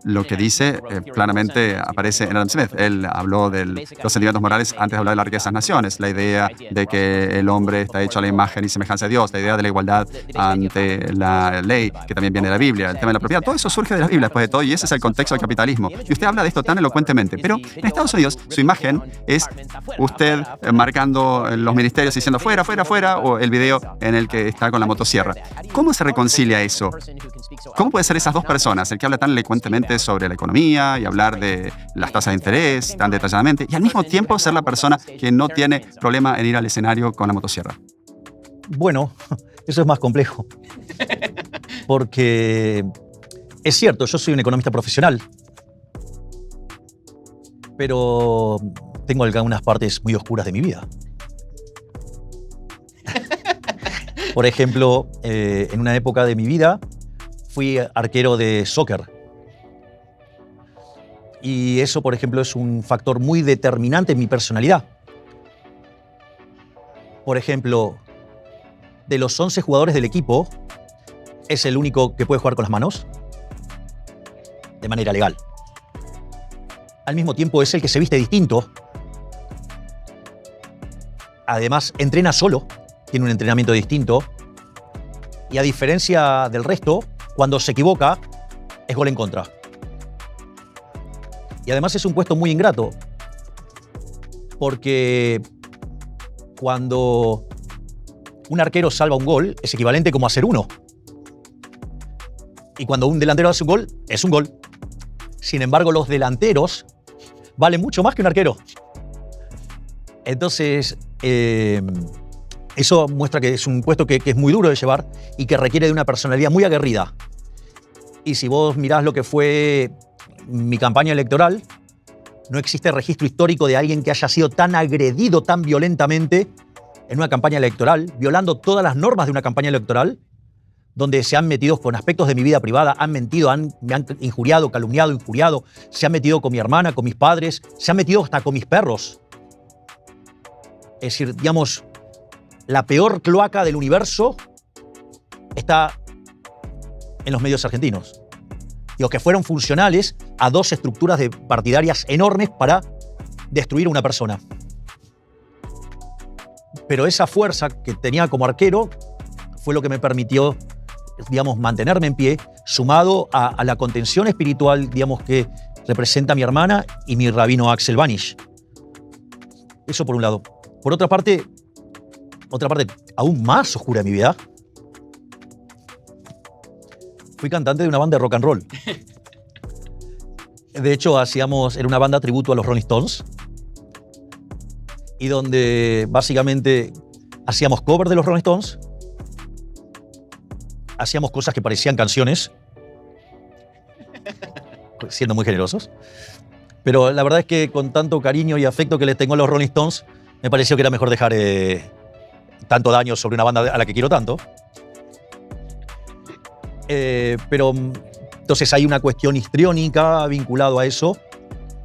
Lo que dice claramente aparece en Adam Smith. Él habló de los sentimientos morales antes de hablar de la riqueza de las naciones. La idea de que el hombre está hecho a la imagen y semejanza de Dios. La idea de la igualdad ante la ley, que también viene de la Biblia. El tema de la propiedad. Todo eso surge de la Biblia, después de todo, y ese es el contexto del capitalismo. Y usted habla de esto tan elocuentemente. Pero en Estados Unidos, su imagen es usted marcando los ministerios diciendo fuera, fuera, fuera, o el video en el que está con la motosierra. ¿Cómo se reconcilia eso? ¿Cómo puede ser esas dos personas, el que habla tan elocuentemente sobre la economía y hablar de las tasas de interés tan detalladamente, y al mismo tiempo ser la persona que no tiene problema en ir al escenario con la motosierra? Bueno, eso es más complejo. Porque es cierto, yo soy un economista profesional, pero tengo algunas partes muy oscuras de mi vida. Por ejemplo, en una época de mi vida fui arquero de soccer. Y eso, por ejemplo, es un factor muy determinante en mi personalidad. Por ejemplo, de los 11 jugadores del equipo, es el único que puede jugar con las manos de manera legal. Al mismo tiempo, es el que se viste distinto. Además, entrena solo, tiene un entrenamiento distinto. Y a diferencia del resto, cuando se equivoca, es gol en contra. Y además es un puesto muy ingrato, porque cuando un arquero salva un gol, es equivalente como a hacer uno. Y cuando un delantero hace un gol, es un gol. Sin embargo, los delanteros valen mucho más que un arquero. Entonces, eso muestra que es un puesto que es muy duro de llevar y que requiere de una personalidad muy aguerrida. Y si vos mirás lo que fue mi campaña electoral, no existe registro histórico de alguien que haya sido tan agredido tan violentamente en una campaña electoral, violando todas las normas de una campaña electoral, donde se han metido con aspectos de mi vida privada, han mentido, me han injuriado, calumniado, injuriado, se han metido con mi hermana, con mis padres, se han metido hasta con mis perros. Es decir, digamos, la peor cloaca del universo está en los medios argentinos. Digo, que fueron funcionales a dos estructuras partidarias enormes para destruir a una persona. Pero esa fuerza que tenía como arquero fue lo que me permitió, digamos, mantenerme en pie, sumado a la contención espiritual, digamos, que representa mi hermana y mi rabino Axel Banish. Eso por un lado. Por otra parte aún más oscura de mi vida, fui cantante de una banda de rock and roll. De hecho, era una banda tributo a los Rolling Stones, y donde básicamente hacíamos cover de los Rolling Stones, hacíamos cosas que parecían canciones, siendo muy generosos, pero la verdad es que con tanto cariño y afecto que les tengo a los Rolling Stones, me pareció que era mejor dejar tanto daño sobre una banda a la que quiero tanto. Pero entonces hay una cuestión histriónica vinculado a eso,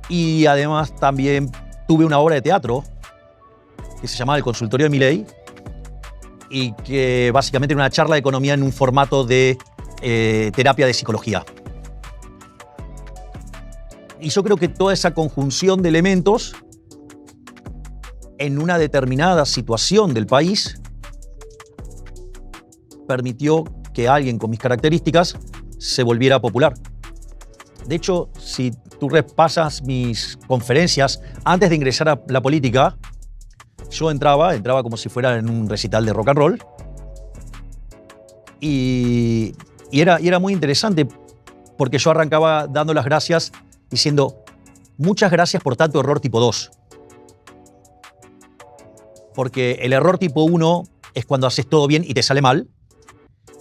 y además también tuve una obra de teatro que se llamaba El Consultorio de Milei, y que básicamente era una charla de economía en un formato de terapia de psicología. Y yo creo que toda esa conjunción de elementos en una determinada situación del país permitió que alguien con mis características se volviera popular. De hecho, si tú repasas mis conferencias antes de ingresar a la política, yo entraba como si fuera en un recital de rock and roll, y era muy interesante porque yo arrancaba dando las gracias diciendo muchas gracias por tanto error tipo 2. Porque el error tipo 1 es cuando haces todo bien y te sale mal,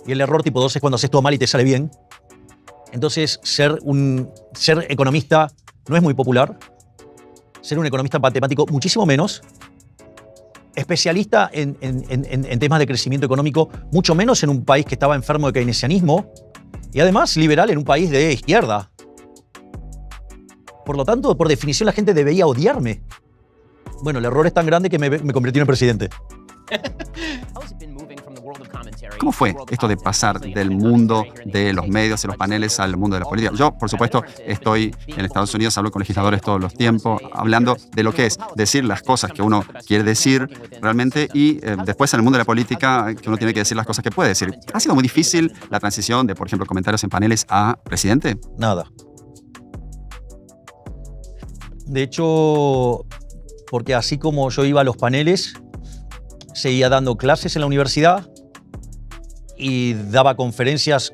y el error tipo 2 es cuando haces todo mal y te sale bien. Entonces, ser economista no es muy popular. Ser un economista matemático, muchísimo menos. Especialista en temas de crecimiento económico, mucho menos en un país que estaba enfermo de keynesianismo. Y además, liberal en un país de izquierda. Por lo tanto, por definición, la gente debería odiarme. Bueno, el error es tan grande que me convirtió en presidente. ¿Cómo fue esto de pasar del mundo de los medios y los paneles al mundo de la política? Yo, por supuesto, estoy en Estados Unidos, hablo con legisladores todos los tiempos, hablando de lo que es decir las cosas que uno quiere decir realmente y después en el mundo de la política que uno tiene que decir las cosas que puede decir. ¿Ha sido muy difícil la transición de, por ejemplo, comentarios en paneles a presidente? Nada. De hecho, porque así como yo iba a los paneles, seguía dando clases en la universidad y daba conferencias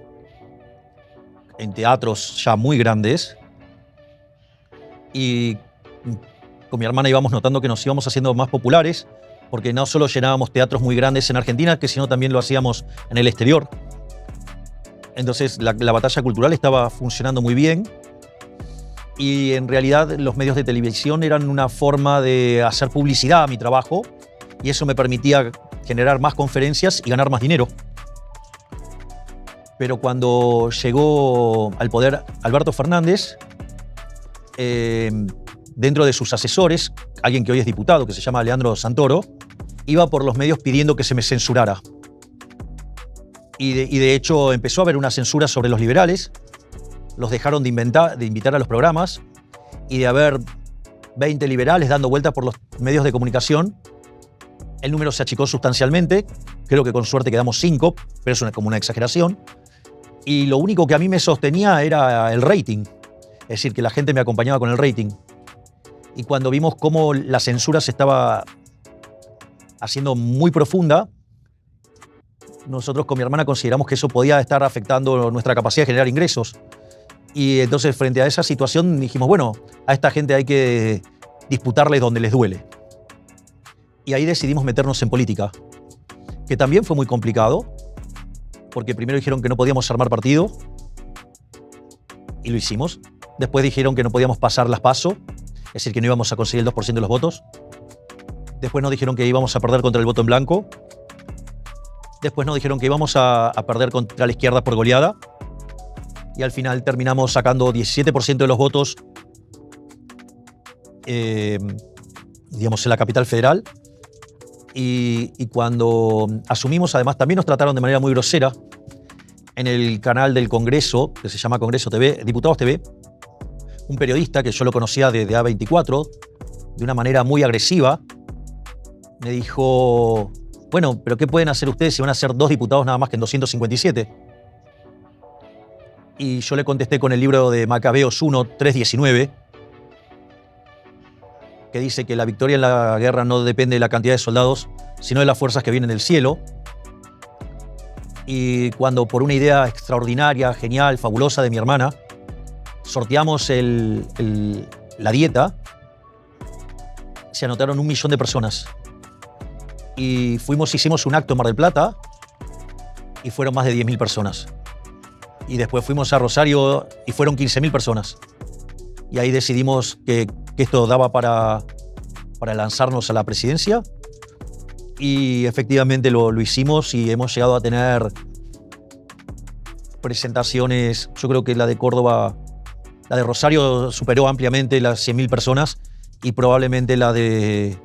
en teatros ya muy grandes. Y con mi hermana íbamos notando que nos íbamos haciendo más populares, porque no solo llenábamos teatros muy grandes en Argentina, sino también lo hacíamos en el exterior. Entonces la batalla cultural estaba funcionando muy bien. Y en realidad los medios de televisión eran una forma de hacer publicidad a mi trabajo y eso me permitía generar más conferencias y ganar más dinero. Pero cuando llegó al poder Alberto Fernández, dentro de sus asesores, alguien que hoy es diputado, que se llama Leandro Santoro, iba por los medios pidiendo que se me censurara. Y de hecho empezó a haber una censura sobre los liberales. Los dejaron de invitar a los programas y de haber 20 liberales dando vueltas por los medios de comunicación, el número se achicó sustancialmente. Creo que con suerte quedamos 5, pero es como una exageración. Y lo único que a mí me sostenía era el rating. Es decir, que la gente me acompañaba con el rating. Y cuando vimos cómo la censura se estaba haciendo muy profunda, nosotros con mi hermana consideramos que eso podía estar afectando nuestra capacidad de generar ingresos. Y entonces, frente a esa situación, dijimos, bueno, a esta gente hay que disputarles donde les duele. Y ahí decidimos meternos en política, que también fue muy complicado, porque primero dijeron que no podíamos armar partido, y lo hicimos. Después dijeron que no podíamos pasar las PASO, es decir, que no íbamos a conseguir el 2% de los votos. Después nos dijeron que íbamos a perder contra el voto en blanco. Después nos dijeron que íbamos a perder contra la izquierda por goleada. Y al final terminamos sacando 17% de los votos, digamos, en la capital federal. Y cuando asumimos, además, también nos trataron de manera muy grosera en el canal del Congreso, que se llama Congreso TV, Diputados TV, un periodista que yo lo conocía de A24, de una manera muy agresiva, me dijo, bueno, pero ¿qué pueden hacer ustedes si van a ser 2 diputados nada más que en 257? Y yo le contesté con el libro de Macabeos 1, 3:19, que dice que la victoria en la guerra no depende de la cantidad de soldados, sino de las fuerzas que vienen del cielo. Y cuando por una idea extraordinaria, genial, fabulosa de mi hermana, sorteamos la dieta, se anotaron 1 millón de personas. Y hicimos un acto en Mar del Plata y fueron más de 10.000 personas. Y después fuimos a Rosario y fueron 15.000 personas. Y ahí decidimos que esto daba para lanzarnos a la presidencia. Y efectivamente lo hicimos y hemos llegado a tener presentaciones. Yo creo que la de Córdoba, la de Rosario superó ampliamente las 100.000 personas y probablemente la de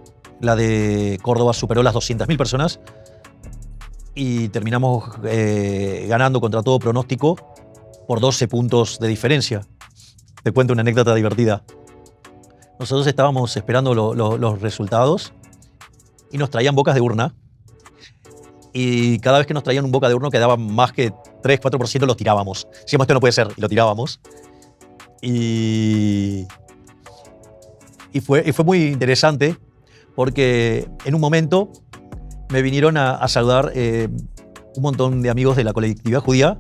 Córdoba superó las 200.000 personas. Y terminamos ganando contra todo pronóstico por 12 puntos de diferencia. Te cuento una anécdota divertida. Nosotros estábamos esperando los resultados y nos traían bocas de urna. Y cada vez que nos traían un boca de urna que daba más que 3-4%, los tirábamos. Decíamos, esto no puede ser, y lo tirábamos. Y fue muy interesante porque en un momento me vinieron a saludar un montón de amigos de la colectividad judía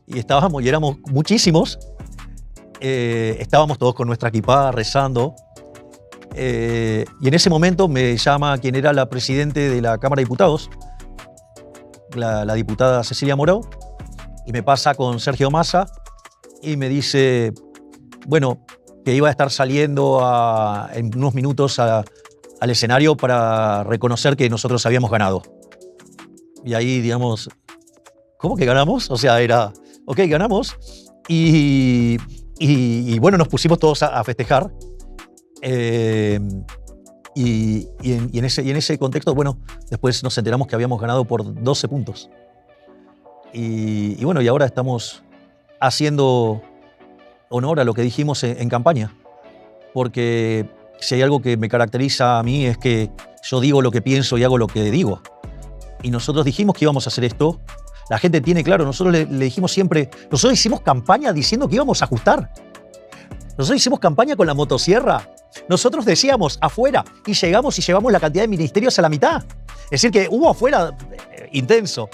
y éramos muchísimos. Estábamos todos con nuestra kipá rezando. Y en ese momento me llama quien era la presidente de la Cámara de Diputados, la diputada Cecilia Moró, y me pasa con Sergio Massa y me dice, bueno, que iba a estar saliendo en unos minutos al escenario para reconocer que nosotros habíamos ganado. Y ahí, digamos, ¿cómo que ganamos? O sea, era, ok, ganamos. Y bueno, nos pusimos todos a festejar. Y en ese contexto, bueno, después nos enteramos que habíamos ganado por 12 puntos. Y bueno, y ahora estamos haciendo honor a lo que dijimos en campaña. Porque si hay algo que me caracteriza a mí es que yo digo lo que pienso y hago lo que digo. Y nosotros dijimos que íbamos a hacer esto. La gente tiene claro, nosotros le dijimos siempre, nosotros hicimos campaña diciendo que íbamos a ajustar. Nosotros hicimos campaña con la motosierra. Nosotros decíamos afuera y llegamos y llevamos la cantidad de ministerios a la mitad. Es decir, que hubo afuera intenso.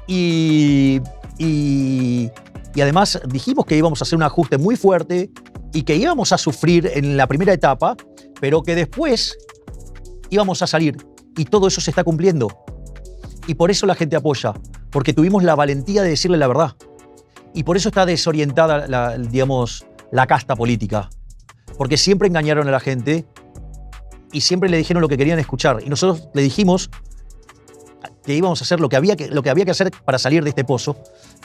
Y además dijimos que íbamos a hacer un ajuste muy fuerte y que íbamos a sufrir en la primera etapa, pero que después íbamos a salir. Y todo eso se está cumpliendo. Y por eso la gente apoya, porque tuvimos la valentía de decirle la verdad. Y por eso está desorientada la casta política. Porque siempre engañaron a la gente y siempre le dijeron lo que querían escuchar. Y nosotros le dijimos que íbamos a hacer lo que había que hacer para salir de este pozo.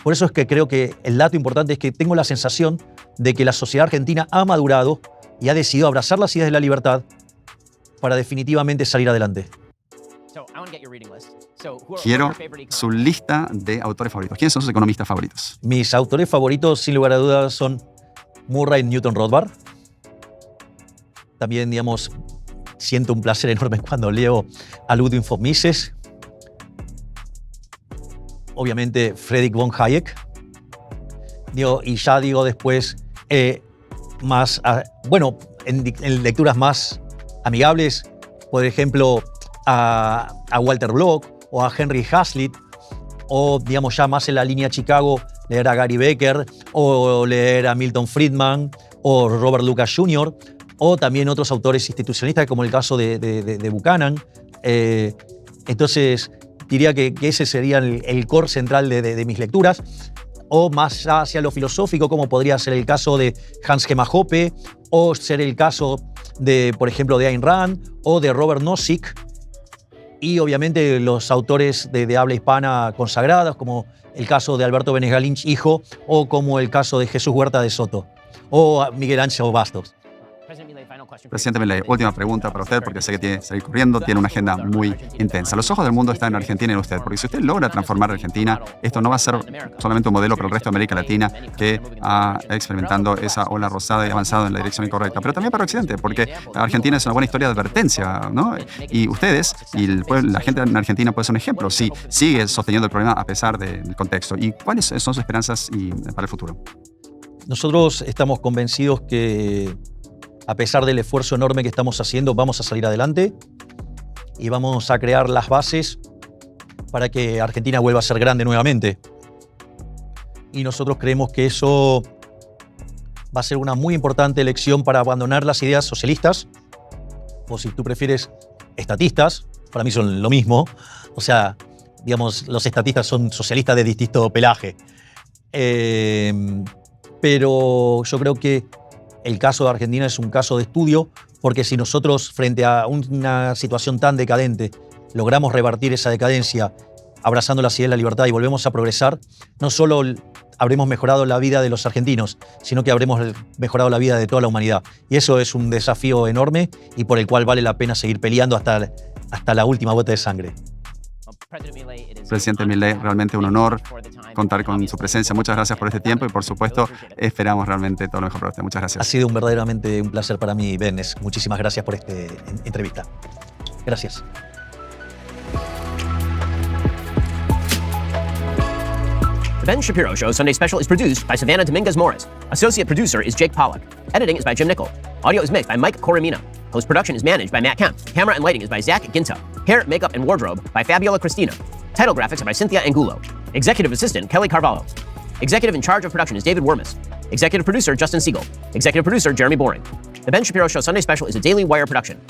Por eso es que creo que el dato importante es que tengo la sensación de que la sociedad argentina ha madurado y ha decidido abrazar las ideas de la libertad para definitivamente salir adelante. Quiero su lista de autores favoritos. ¿Quiénes son sus economistas favoritos? Mis autores favoritos, sin lugar a dudas, son Murray Newton Rothbard. También, siento un placer enorme cuando leo a Ludwig von Mises. Obviamente, Friedrich von Hayek. Y ya después, en lecturas más amigables, por ejemplo, a Walter Block o a Henry Hazlitt, o ya más en la línea Chicago, leer a Gary Becker, o leer a Milton Friedman, o Robert Lucas Jr., o también otros autores institucionalistas, como el caso de Buchanan. Entonces, diría que ese sería el core central de mis lecturas. O más hacia lo filosófico, como podría ser el caso de Hans-Hermann Hoppe, o ser el caso por ejemplo, de Ayn Rand, o de Robert Nozick. Y obviamente los autores de habla hispana consagrados, como el caso de Alberto Benegas Lynch, hijo, o como el caso de Jesús Huerta de Soto, o Miguel Ángel Bastos. Presidente Milei, última pregunta para usted, porque sé que tiene que seguir corriendo, tiene una agenda muy intensa. Los ojos del mundo están en Argentina y en usted, porque si usted logra transformar a Argentina, esto no va a ser solamente un modelo para el resto de América Latina que está experimentando esa ola rosada y avanzado en la dirección incorrecta, pero también para Occidente, porque Argentina es una buena historia de advertencia, ¿no? Y ustedes y la gente en Argentina puede ser un ejemplo si sigue sosteniendo el problema a pesar del contexto. ¿Y cuáles son sus esperanzas para el futuro? Nosotros estamos convencidos que a pesar del esfuerzo enorme que estamos haciendo, vamos a salir adelante y vamos a crear las bases para que Argentina vuelva a ser grande nuevamente. Y nosotros creemos que eso va a ser una muy importante elección para abandonar las ideas socialistas, o si tú prefieres, estatistas. Para mí son lo mismo. O sea, los estatistas son socialistas de distinto pelaje. Pero yo creo que el caso de Argentina es un caso de estudio, porque si nosotros, frente a una situación tan decadente, logramos revertir esa decadencia abrazando las ideas de la libertad y volvemos a progresar, no solo habremos mejorado la vida de los argentinos, sino que habremos mejorado la vida de toda la humanidad. Y eso es un desafío enorme y por el cual vale la pena seguir peleando hasta la última gota de sangre. Presidente Milei, realmente un honor contar con su presencia. Muchas gracias por este tiempo y, por supuesto, esperamos realmente todo lo mejor para usted. Muchas gracias. Ha sido verdaderamente un placer para mí, Ben. Muchísimas gracias por esta entrevista. Gracias. The Ben Shapiro Show Sunday Special is produced by Savannah Dominguez Morris. Associate producer is Jake Pollack. Editing is by Jim Nickel. Audio is mixed by Mike Coromino. Post-production is managed by Matt Kemp. Camera and lighting is by Zach Ginta. Hair, makeup, and wardrobe by Fabiola Cristina. Title graphics are by Cynthia Angulo. Executive assistant, Kelly Carvalho. Executive in charge of production is David Wormus. Executive producer, Justin Siegel. Executive producer, Jeremy Boring. The Ben Shapiro Show Sunday Special is a Daily Wire production.